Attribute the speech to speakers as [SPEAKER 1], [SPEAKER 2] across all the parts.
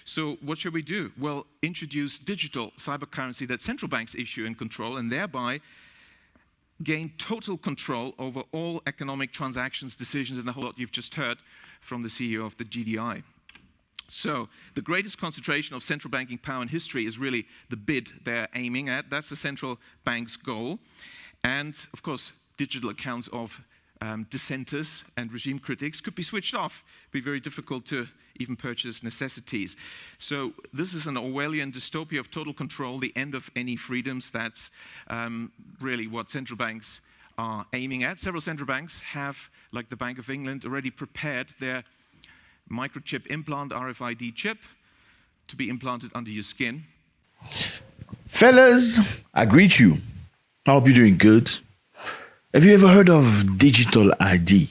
[SPEAKER 1] So what should we do? Well, introduce digital cyber currency that central banks issue and control, and thereby gain total control over all economic transactions, decisions, and the whole lot you've just heard from the CEO of the GDI. So the greatest concentration of central banking power in history is really the bid they're aiming at. That's the central bank's goal. And of course, digital accounts of dissenters and regime critics could be switched off. It'd be very difficult to even purchase necessities. So this is an Orwellian dystopia of total control, the end of any freedoms. That's really what central banks are aiming at. Several central banks have, like the Bank of England, already prepared their microchip implant, RFID chip, to be implanted under your skin.
[SPEAKER 2] Fellas, I greet you. I hope you're doing good. Have you ever heard of digital ID?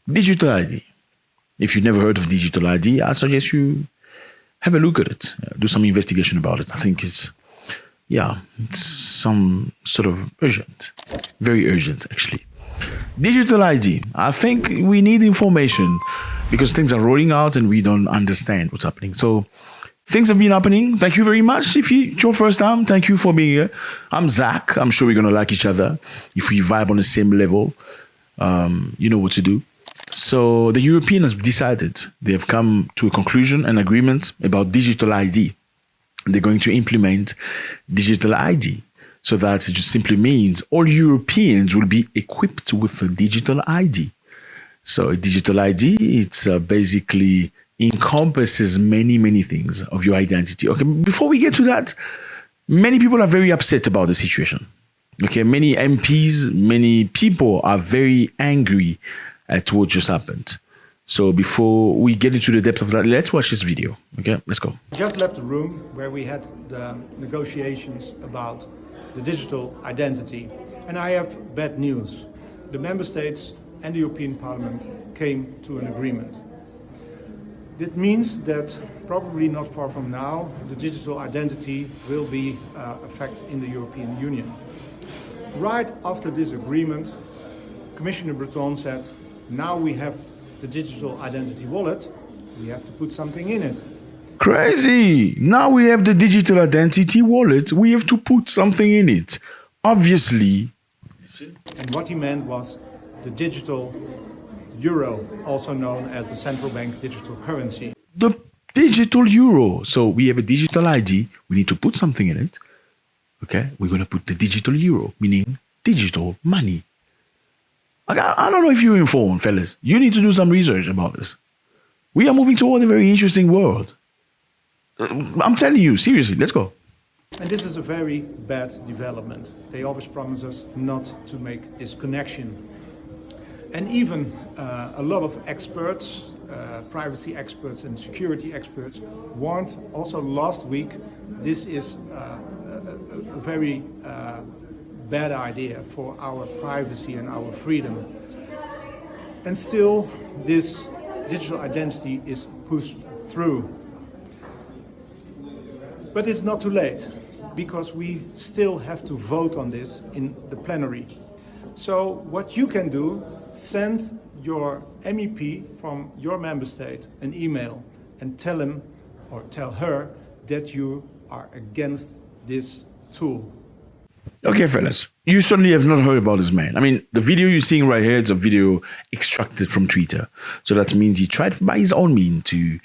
[SPEAKER 2] Digital ID. If you've never heard of digital ID, I suggest you have a look at it. Do some investigation about it. I think it's some sort of urgent. Very urgent, actually. Digital ID. I think we need information because things are rolling out and we don't understand what's happening. So things have been happening. Thank you very much. If it's your first time, thank you for being here. I'm Zack. I'm sure we're going to like each other. If we vibe on the same level, you know what to do. So the Europeans have decided, they have come to a conclusion, an agreement about digital ID. They're going to implement digital ID. So that it just simply means all Europeans will be equipped with a digital ID. So a digital ID, it's basically encompasses many things of your identity. Okay, before we get to that, many people are very upset about the situation. Okay, many MPs, many people are very angry at what just happened. So before we get into the depth of that, let's watch this video. Okay, let's go.
[SPEAKER 3] Just left the room where we had the negotiations about the digital identity. And I have bad news. The member states and the European Parliament came to an agreement. That means that probably not far from now, the digital identity will be a fact in the European Union. Right after this agreement, Commissioner Breton said, now we have the digital identity wallet, we have to put something in it.
[SPEAKER 2] Crazy! Now we have the digital identity wallet, we have to put something in it. Obviously.
[SPEAKER 3] And what he meant was the digital euro, also known as the central bank digital currency.
[SPEAKER 2] The digital euro. So we have a digital ID, we need to put something in it. Okay, we're going to put the digital euro, meaning digital money. I don't know if you're informed, fellas. You need to do some research about this. We are moving toward a very interesting world. I'm telling you, seriously, let's go.
[SPEAKER 3] And this is a very bad development. They always promise us not to make this connection. And even a lot of experts, privacy experts and security experts, warned also last week this is a very bad idea for our privacy and our freedom. And still, this digital identity is pushed through. But it's not too late, because we still have to vote on this in the plenary. So what you can do, send your MEP from your member state an email and tell him or tell her that you are against this tool.
[SPEAKER 2] Okay, fellas, you certainly have not heard about this man. I mean, the video you're seeing right here is a video extracted from Twitter. So that means he tried by his own means to,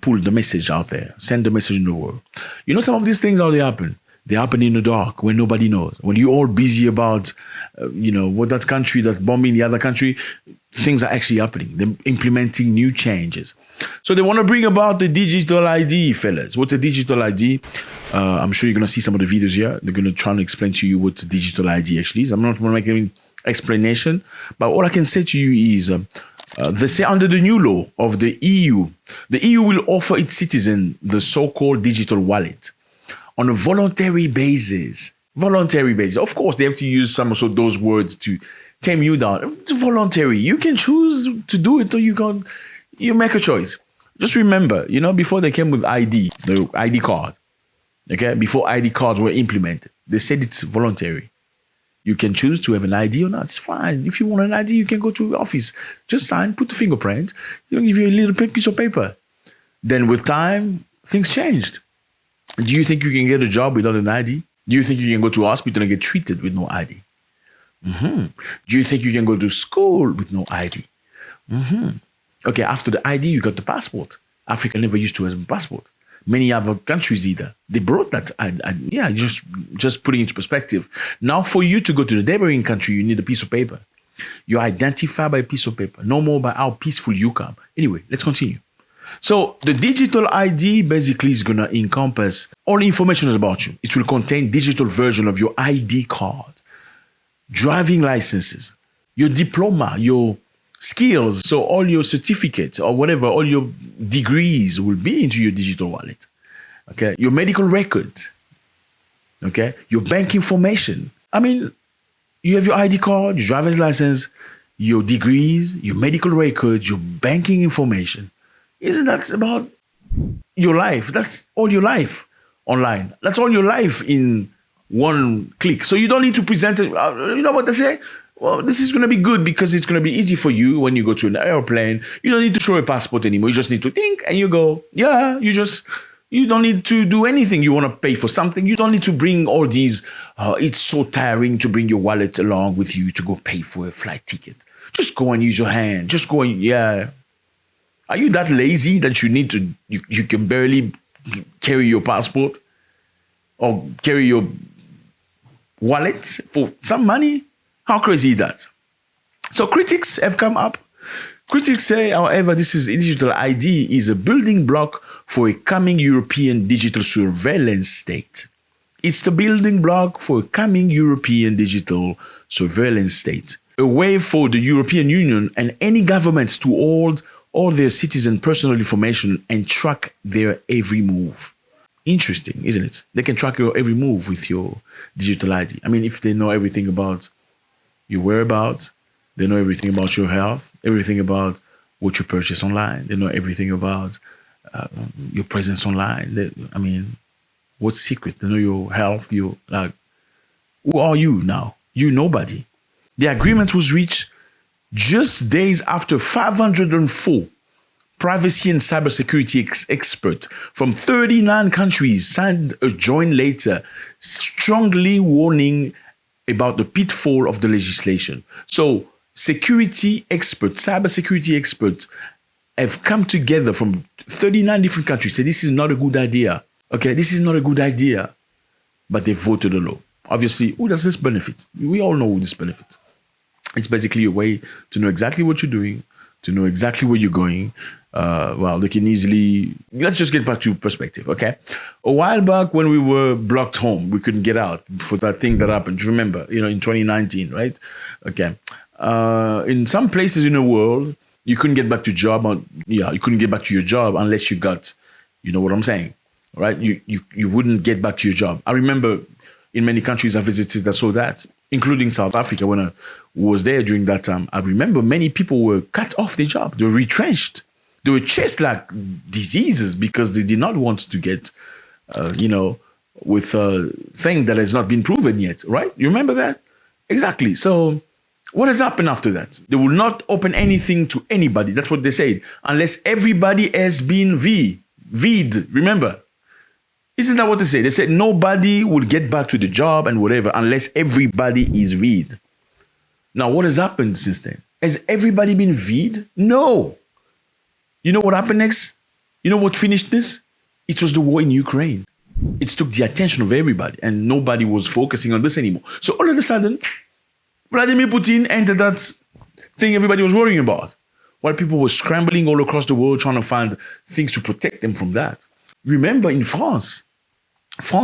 [SPEAKER 2] pull the message out there, send the message in the world. You know, some of these things, how they happen? They happen in the dark when nobody knows. When you're all busy about, what that country, that bombing the other country, things are actually happening. They're implementing new changes. So they want to bring about the digital ID, fellas. What's the digital ID? I'm sure you're going to see some of the videos here. They're going to try and explain to you what the digital ID actually is. I'm not going to make any explanation, but all I can say to you is they say under the new law of the EU will offer its citizens the so-called digital wallet on a voluntary basis. Voluntary basis. Of course, they have to use some of those words to tame you down. It's voluntary. You can choose to do it or you make a choice. Just remember, before they came with the ID card, okay, before ID cards were implemented, they said it's voluntary. You can choose to have an ID or not. It's fine. If you want an ID, you can go to the office. Just sign, put the fingerprint. They'll give you a little piece of paper. Then with time, things changed. Do you think you can get a job without an ID? Do you think you can go to hospital and get treated with no ID? Do you think you can go to school with no ID? Okay, after the ID, you got the passport. Africa never used to have a passport. Many other countries either. They brought that. Yeah, just putting it into perspective. Now, for you to go to the neighboring country, you need a piece of paper. You're identified by a piece of paper, no more by how peaceful you come. Anyway, let's continue. So the digital ID basically is going to encompass all information about you. It will contain digital version of your ID card, driving licenses, your diploma, your skills. So all your certificates or whatever, all your degrees will be into your digital wallet. Okay, your medical record. Okay, your bank information. I mean, you have your ID card, your driver's license, your degrees, your medical records, your banking information. Isn't that about your life? That's all your life online. That's all your life in one click. So you don't need to present it. You know what they say? Well, this is going to be good because it's going to be easy for you when you go to an airplane. You don't need to show a passport anymore. You just need to think and you go, yeah, you don't need to do anything. You want to pay for something. You don't need to bring all these. It's so tiring to bring your wallet along with you to go pay for a flight ticket. Just go and use your hand. Just go and, yeah. Are you that lazy that you need to, you can barely carry your passport or carry your wallet for some money? How crazy is that? So critics have come up. Critics say, however, digital ID is a building block for a coming European digital surveillance state. It's the building block for a coming European digital surveillance state. A way for the European Union and any governments to hold all their citizen personal information and track their every move. Interesting, isn't it? They can track your every move with your digital ID. I mean, if they know everything about your whereabouts, they know everything about your health, everything about what you purchase online. They know everything about your presence online. I mean, what's secret? They know your health. Who are you now? You nobody. The agreement was reached just days after 504 privacy and cybersecurity experts from 39 countries signed a joint letter strongly warning about the pitfall of the legislation. So security experts, cybersecurity experts have come together from 39 different countries, say this is not a good idea. Okay, this is not a good idea. But they voted a law. Obviously, who does this benefit? We all know who this benefits. It's basically a way to know exactly what you're doing, to know exactly where you're going. Well, they can easily, let's just get back to perspective, okay? A while back when we were blocked home, we couldn't get out for that thing that happened. Do you remember? In 2019, right? Okay. In some places in the world, you couldn't get back to you couldn't get back to your job unless you got, you know what I'm saying, right? You wouldn't get back to your job. I remember in many countries I visited that saw that, including South Africa when I was there during that time. I remember many people were cut off their job. They were retrenched. They were chased like diseases because they did not want to get, with a thing that has not been proven yet, right? You remember that? Exactly. So what has happened after that? They will not open anything to anybody. That's what they said. Unless everybody has been V'd. Remember? Isn't that what they say? They said nobody will get back to the job and whatever unless everybody is V'd. Now, what has happened since then? Has everybody been V'd? No. You know what happened next? You know what finished this? It was the war in Ukraine. It took the attention of everybody and nobody was focusing on this anymore. So all of a sudden, Vladimir Putin entered that thing everybody was worrying about while people were scrambling all across the world trying to find things to protect them from that. Remember in France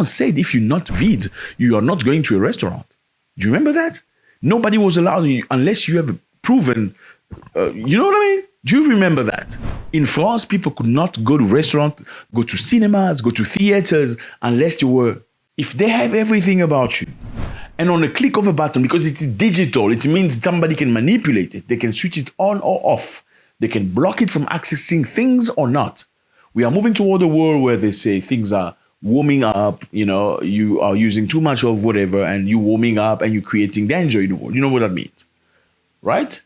[SPEAKER 2] said if you're not V'd, you are not going to a restaurant. Do you remember that? Nobody was allowed unless you have proven, you know what I mean? Do you remember that? In France, people could not go to restaurants, go to cinemas, go to theaters, unless if they have everything about you. And on a click of a button, because it's digital, it means somebody can manipulate it. They can switch it on or off. They can block it from accessing things or not. We are moving toward a world where they say things are warming up, you are using too much of whatever, and you're warming up and you're creating danger in the world. You know what that means, right?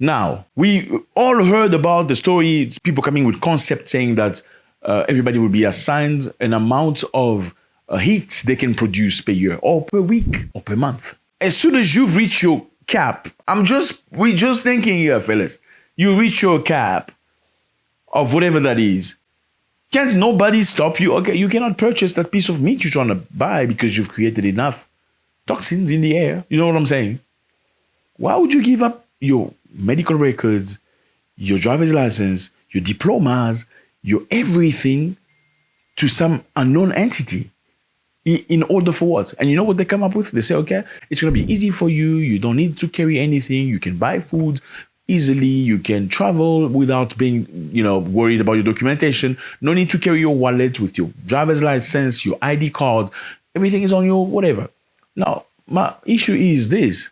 [SPEAKER 2] Now, we all heard about the story, people coming with concepts saying that everybody will be assigned an amount of heat they can produce per year or per week or per month. As soon as you've reached your cap, we're just thinking here, fellas, you reach your cap of whatever that is. Can't nobody stop you? Okay, you cannot purchase that piece of meat you're trying to buy because you've created enough toxins in the air. You know what I'm saying? Why would you give up your medical records, your driver's license, your diplomas, your everything to some unknown entity? In order for what? And you know what they come up with? They say, okay, it's going to be easy for you. You don't need to carry anything. You can buy food easily. You can travel without being, worried about your documentation. No need to carry your wallet with your driver's license, your ID card. Everything is on your whatever. Now, my issue is this.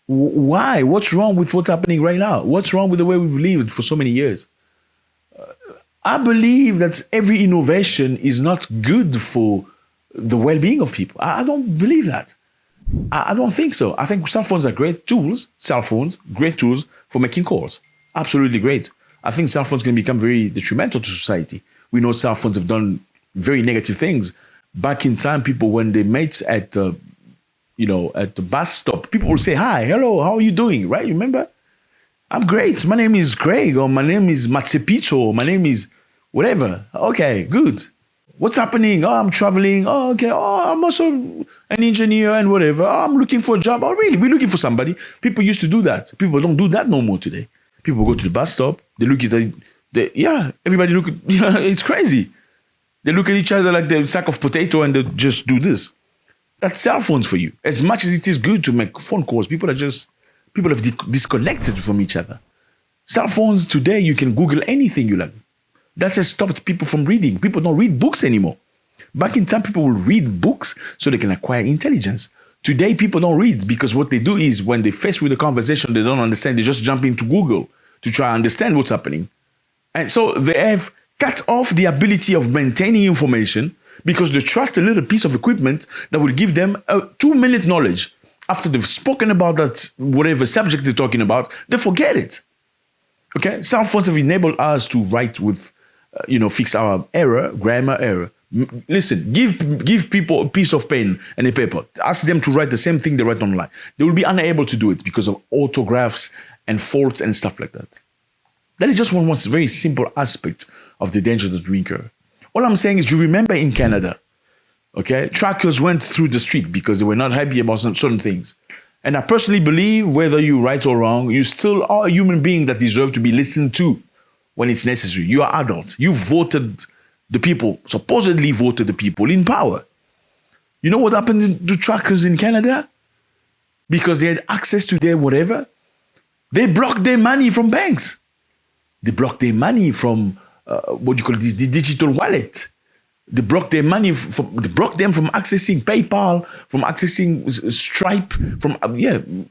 [SPEAKER 2] Why? What's wrong with what's happening right now? What's wrong with the way we've lived for so many years? I believe that every innovation is not good for the well-being of people. I don't believe that. I don't think so. I think cell phones are great tools. Great tools for making calls. Absolutely great. I think cell phones can become very detrimental to society. We know cell phones have done very negative things. Back in time, people, when they met at the bus stop, people would say, hi, hello, how are you doing? Right? You remember? I'm great. My name is Craig, or my name is Matsepito, or my name is whatever. Okay, good. What's happening? Oh, I'm traveling. Oh, okay. Oh, I'm also an engineer and whatever. Oh, I'm looking for a job. Oh, really? We're looking for somebody. People used to do that. People don't do that no more today. People go to the bus stop. They look at everybody look at, it's crazy. They look at each other like they're a sack of potato and they just do this. That's cell phones for you. As much as it is good to make phone calls, people have disconnected from each other. Cell phones today, you can Google anything you like. That has stopped people from reading. People don't read books anymore. Back in time, people would read books so they can acquire intelligence. Today, people don't read because what they do is when they're faced with a conversation they don't understand, they just jump into Google to try and understand what's happening. And so they have cut off the ability of maintaining information because they trust a little piece of equipment that will give them a 2-minute knowledge. After they've spoken about that, whatever subject they're talking about, they forget it. Okay? Cell phones have enabled us to write with, fix our grammar error. Listen, give people a piece of pen and a paper. Ask them to write the same thing they write online. They will be unable to do it because of autographs and faults and stuff like that. That is just one very simple aspect of the danger that we incur. All I'm saying is, you remember in Canada, okay, truckers went through the street because they were not happy about certain things. And I personally believe, whether you're right or wrong, you still are a human being that deserves to be listened to when it's necessary. You are adult. You voted the people, supposedly voted the people in power. You know what happened to truckers in Canada? Because they had access to their whatever, they blocked their money from banks. They blocked their money from the digital wallet. They blocked their money they blocked them from accessing PayPal, from accessing Stripe,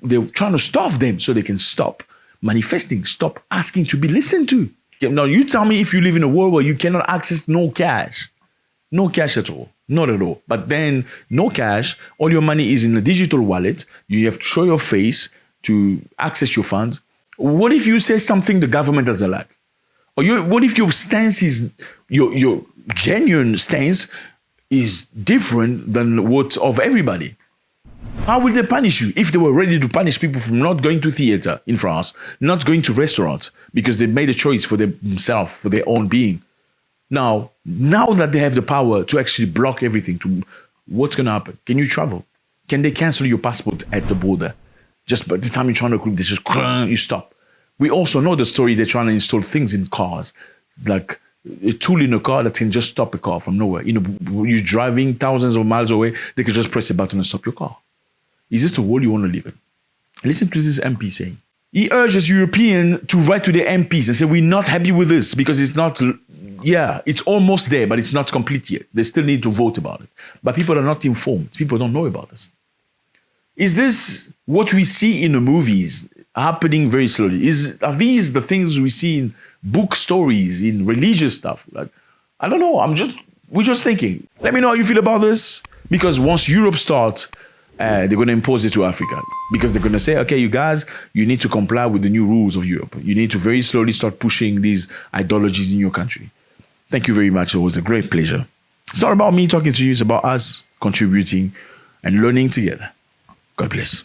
[SPEAKER 2] they're trying to starve them so they can stop manifesting, stop asking to be listened to. Now you tell me if you live in a world where you cannot access no cash at all, not at all. But then no cash, all your money is in a digital wallet. You have to show your face to access your funds. What if you say something the government doesn't like? Or what if your stance is, your genuine stance is different than what of everybody? How will they punish you if they were ready to punish people from not going to theater in France, not going to restaurants, because they made a choice for themselves, for their own being? Now that they have the power to actually block everything, what's going to happen? Can you travel? Can they cancel your passport at the border? Just by the time you're trying to, they just, you stop. We also know the story, they're trying to install things in cars, like a tool in a car that can just stop a car from nowhere. You're driving thousands of miles away, they can just press a button and stop your car. Is this the world you want to live in? Listen to this MP saying. He urges Europeans to write to their MPs and say, we're not happy with this because it's not, it's almost there, but it's not complete yet. They still need to vote about it. But people are not informed. People don't know about this. Is this what we see in the movies happening very slowly? Are these the things we see in book stories, in religious stuff? Like, I don't know. We're just thinking. Let me know how you feel about this. Because once Europe starts, they're going to impose it to Africa. Because they're going to say, okay, you guys, you need to comply with the new rules of Europe. You need to very slowly start pushing these ideologies in your country. Thank you very much. It was a great pleasure. It's not about me talking to you. It's about us contributing and learning together. God bless.